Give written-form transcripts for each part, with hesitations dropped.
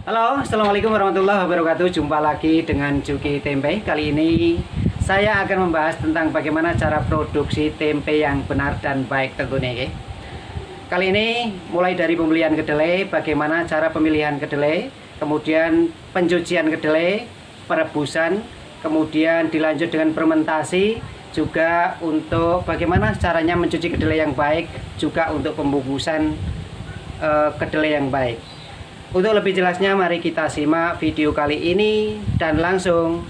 Halo, assalamualaikum warahmatullahi wabarakatuh. Jumpa lagi dengan Juki Tempe. Kali ini saya akan membahas tentang bagaimana cara produksi tempe yang benar dan baik tentunya. Ya. Kali ini mulai dari pembelian kedelai, bagaimana cara pemilihan kedelai, kemudian pencucian kedelai, perebusan, kemudian dilanjut dengan fermentasi, juga untuk bagaimana caranya mencuci kedelai yang baik, juga untuk pembungkusan kedelai yang baik. Untuk lebih jelasnya mari kita simak video kali ini dan langsung.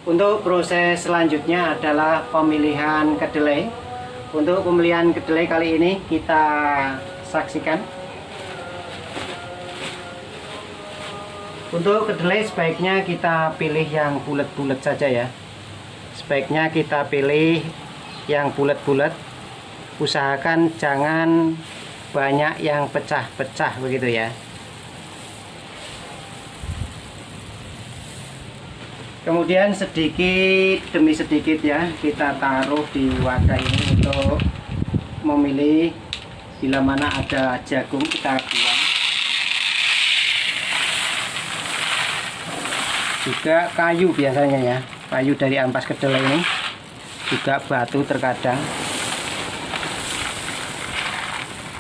Untuk proses selanjutnya adalah pemilihan kedelai. Untuk pemilihan kedelai kali ini kita saksikan. Untuk kedelai sebaiknya kita pilih yang bulat-bulat saja ya. Sebaiknya kita pilih yang bulat-bulat. Usahakan jangan banyak yang pecah-pecah begitu ya. Kemudian sedikit demi sedikit ya kita taruh di wadah ini untuk memilih. Bila mana ada jagung kita buang. Juga kayu biasanya ya, kayu dari ampas kedelai ini, juga batu terkadang.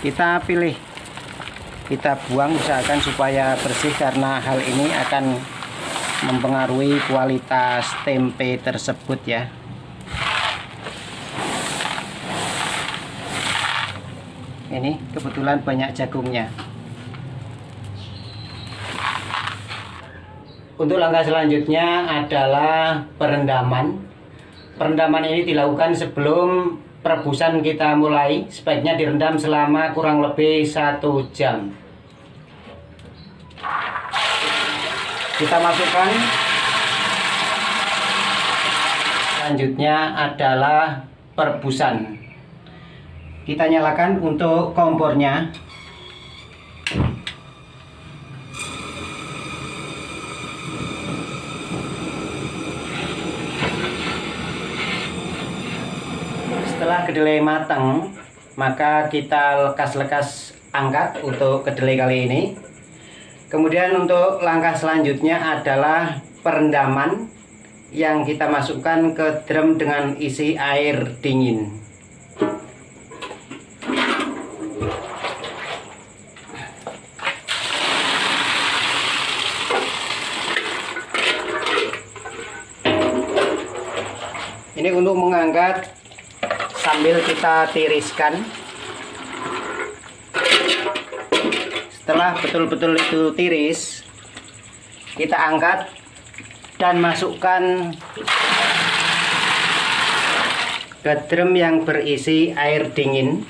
Kita pilih, kita buang, usahakan supaya bersih karena hal ini akan mempengaruhi kualitas tempe tersebut ya. Ini kebetulan banyak jagungnya. Untuk langkah selanjutnya adalah perendaman. Perendaman ini dilakukan sebelum perebusan kita mulai. Sebaiknya direndam selama kurang lebih 1 jam. Kita masukkan. Selanjutnya adalah perebusan. Kita nyalakan untuk kompornya. Setelah kedelai matang, maka kita lekas-lekas angkat untuk kedelai kali ini. Kemudian untuk langkah selanjutnya adalah perendaman yang kita masukkan ke drum dengan isi air dingin. Ini untuk mengangkat sambil kita tiriskan. Setelah betul-betul itu tiris, kita angkat dan masukkan ke drum yang berisi air dingin.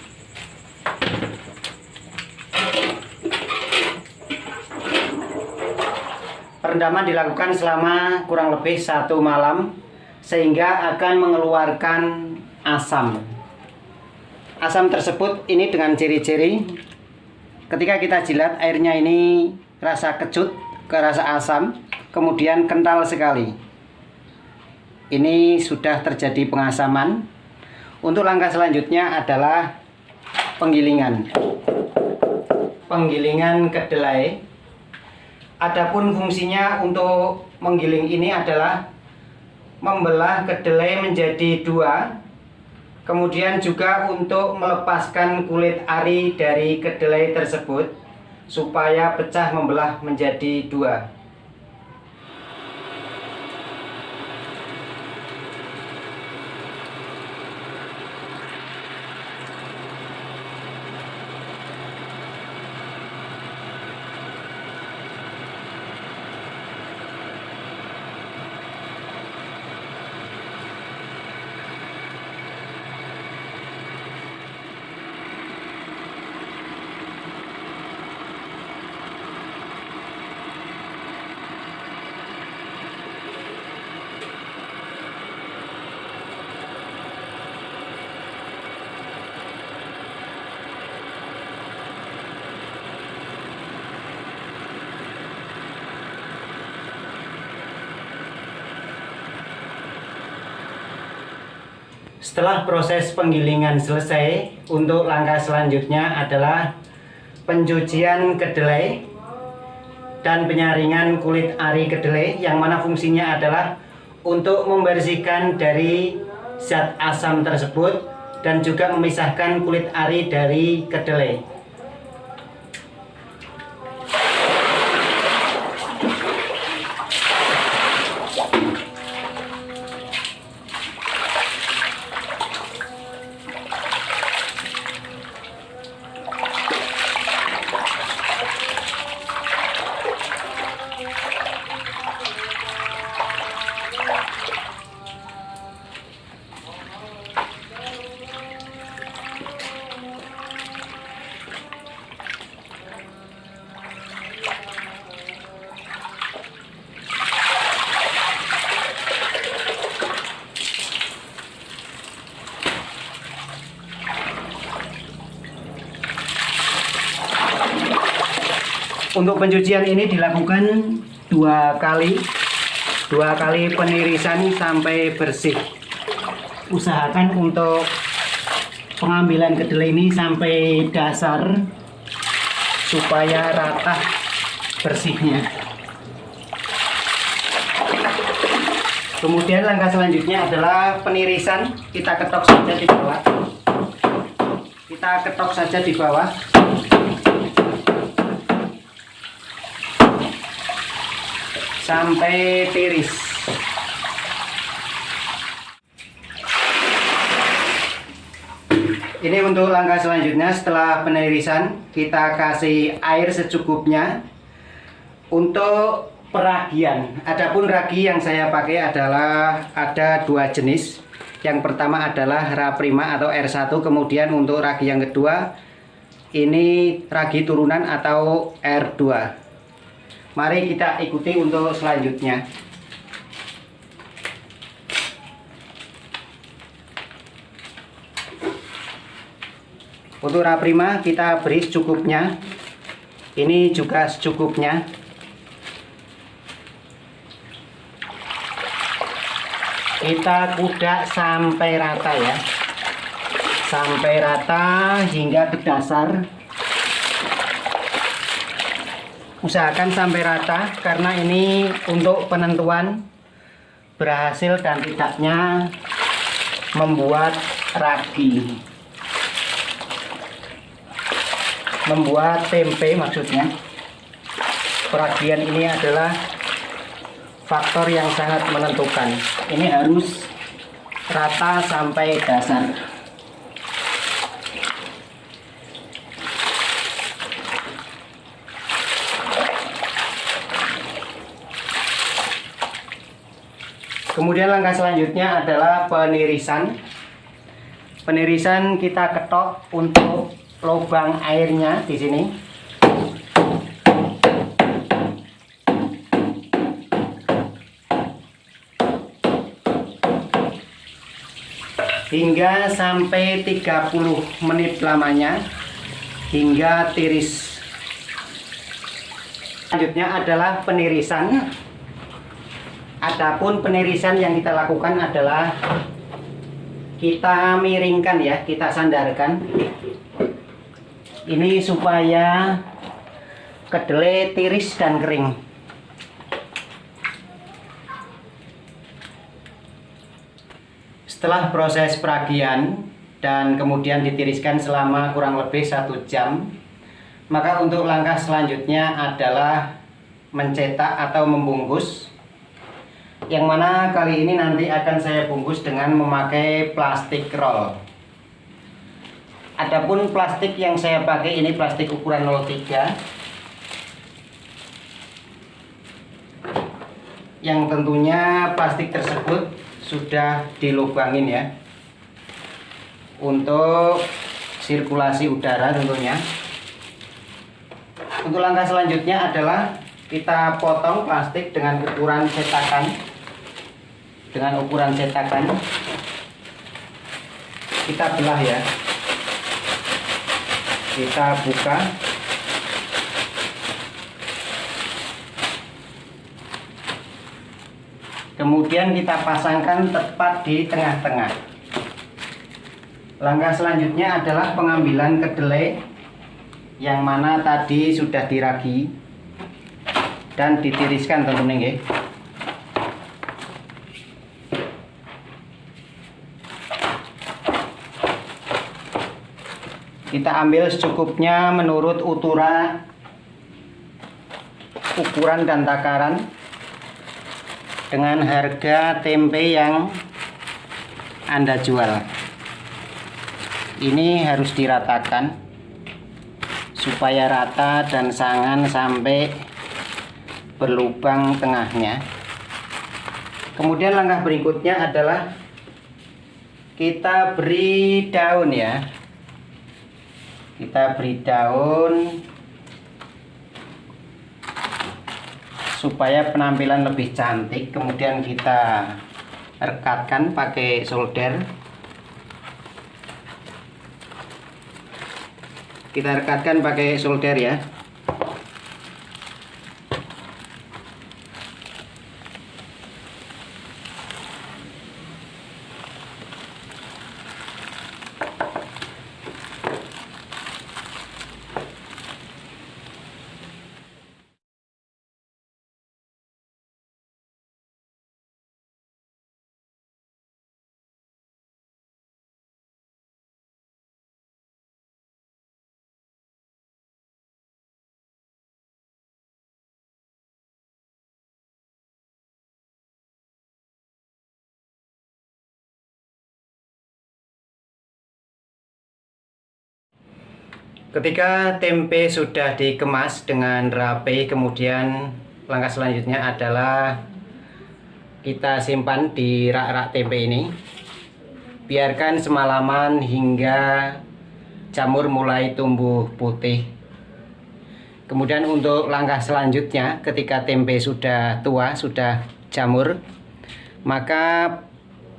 Perendaman dilakukan selama kurang lebih 1 malam sehingga akan mengeluarkan asam. Asam tersebut ini dengan ciri-ciri ketika kita jilat airnya ini rasa kecut, rasa asam, kemudian kental sekali. Ini sudah terjadi pengasaman. Untuk langkah selanjutnya adalah penggilingan. Penggilingan kedelai. Adapun fungsinya untuk menggiling ini adalah membelah kedelai menjadi 2. Kemudian juga untuk melepaskan kulit ari dari kedelai tersebut supaya pecah membelah menjadi 2. Setelah proses penggilingan selesai, untuk langkah selanjutnya adalah pencucian kedelai dan penyaringan kulit ari kedelai, yang mana fungsinya adalah untuk membersihkan dari zat asam tersebut dan juga memisahkan kulit ari dari kedelai. Untuk pencucian ini dilakukan dua kali penirisan sampai bersih. Usahakan untuk pengambilan kedelai ini sampai dasar supaya rata bersihnya. Kemudian langkah selanjutnya adalah penirisan. Kita ketok saja di bawah. Sampai tiris. Ini untuk langkah selanjutnya. Setelah penirisan, kita kasih air secukupnya. Untuk peragian, adapun ragi yang saya pakai adalah ada dua jenis. Yang pertama adalah Raprima atau R1, kemudian untuk ragi yang kedua ini ragi turunan atau R2. Mari kita ikuti untuk selanjutnya. Untuk Raprima kita beri secukupnya. Ini juga secukupnya. Kita kudak sampai rata ya. Sampai rata hingga ke dasar. Usahakan sampai rata karena ini untuk penentuan berhasil dan tidaknya membuat ragi, membuat tempe maksudnya. Peragian ini adalah faktor yang sangat menentukan. Ini harus rata sampai dasar. Kemudian langkah selanjutnya adalah penirisan. Penirisan kita ketok untuk lubang airnya di sini. Hingga sampai 30 menit lamanya hingga tiris. Selanjutnya adalah penirisan. Adapun penirisan yang kita lakukan adalah kita miringkan ya, kita sandarkan. Ini supaya kedelai tiris dan kering. Setelah proses peragian dan kemudian ditiriskan selama kurang lebih 1 jam, maka untuk langkah selanjutnya adalah mencetak atau membungkus. Yang mana kali ini nanti akan saya bungkus dengan memakai plastik roll. Adapun plastik yang saya pakai ini plastik ukuran 03, yang tentunya plastik tersebut sudah dilubangin ya, untuk sirkulasi udara tentunya. Untuk langkah selanjutnya adalah kita potong plastik dengan ukuran cetakan. Kita belah ya, kita buka. Kemudian kita pasangkan tepat di tengah-tengah. Langkah selanjutnya adalah pengambilan kedelai yang mana tadi sudah diragi dan ditiriskan teman-teman nggih. Kita ambil secukupnya menurut ukuran dan takaran dengan harga tempe yang Anda jual. Ini harus diratakan supaya rata dan jangan sampai berlubang tengahnya. Kemudian langkah berikutnya adalah kita beri daun ya. Kita beri daun supaya penampilan lebih cantik. Kemudian kita rekatkan pakai solder. Kita rekatkan pakai solder ya. Ketika tempe sudah dikemas dengan rapi, kemudian langkah selanjutnya adalah kita simpan di rak-rak tempe ini. Biarkan semalaman hingga jamur mulai tumbuh putih. Kemudian untuk langkah selanjutnya, ketika tempe sudah tua, sudah jamur, maka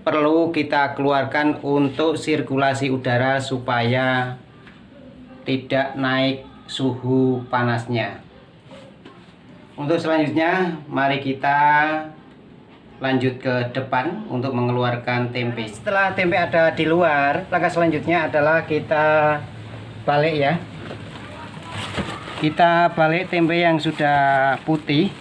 perlu kita keluarkan untuk sirkulasi udara supaya tidak naik suhu panasnya. Untuk selanjutnya, mari kita lanjut ke depan untuk mengeluarkan tempe. Setelah tempe ada di luar, langkah selanjutnya adalah kita balik ya. Kita balik tempe yang sudah putih.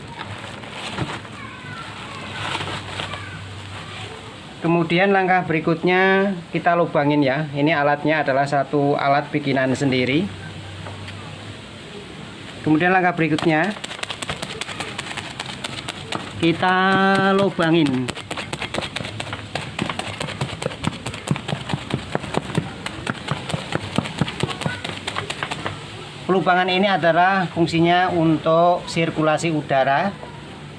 Kemudian langkah berikutnya kita lubangin ya. Ini alatnya adalah satu alat bikinan sendiri. Kemudian langkah berikutnya kita lubangin. Pelubangan ini adalah fungsinya untuk sirkulasi udara,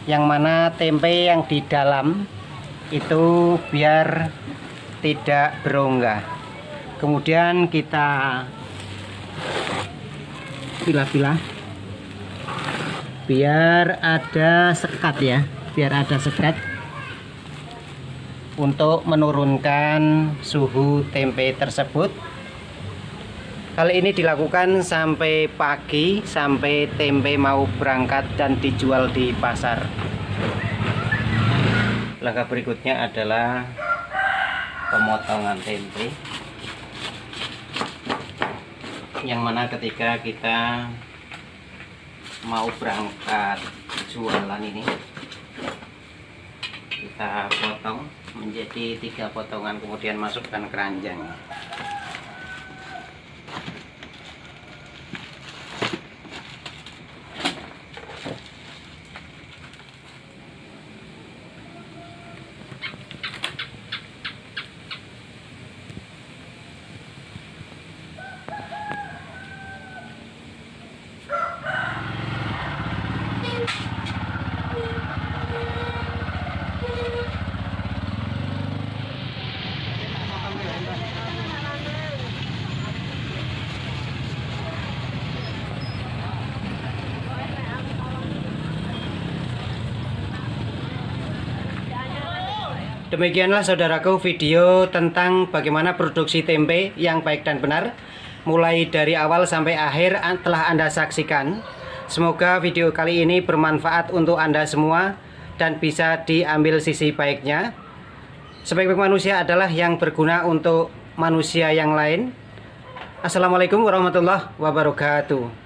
yang mana tempe yang di dalam itu biar tidak berongga. Kemudian kita pilah-pilah biar ada sekat ya, biar ada sekat untuk menurunkan suhu tempe tersebut. Hal ini dilakukan sampai pagi, sampai tempe mau berangkat dan dijual di pasar. Langkah berikutnya adalah pemotongan tempe, yang mana ketika kita mau berangkat jualan ini, kita potong menjadi 3 potongan, kemudian masukkan keranjang. Demikianlah saudaraku video tentang bagaimana produksi tempe yang baik dan benar, mulai dari awal sampai akhir telah Anda saksikan. Semoga video kali ini bermanfaat untuk Anda semua dan bisa diambil sisi baiknya. Sebaik-baik manusia adalah yang berguna untuk manusia yang lain. Assalamualaikum warahmatullahi wabarakatuh.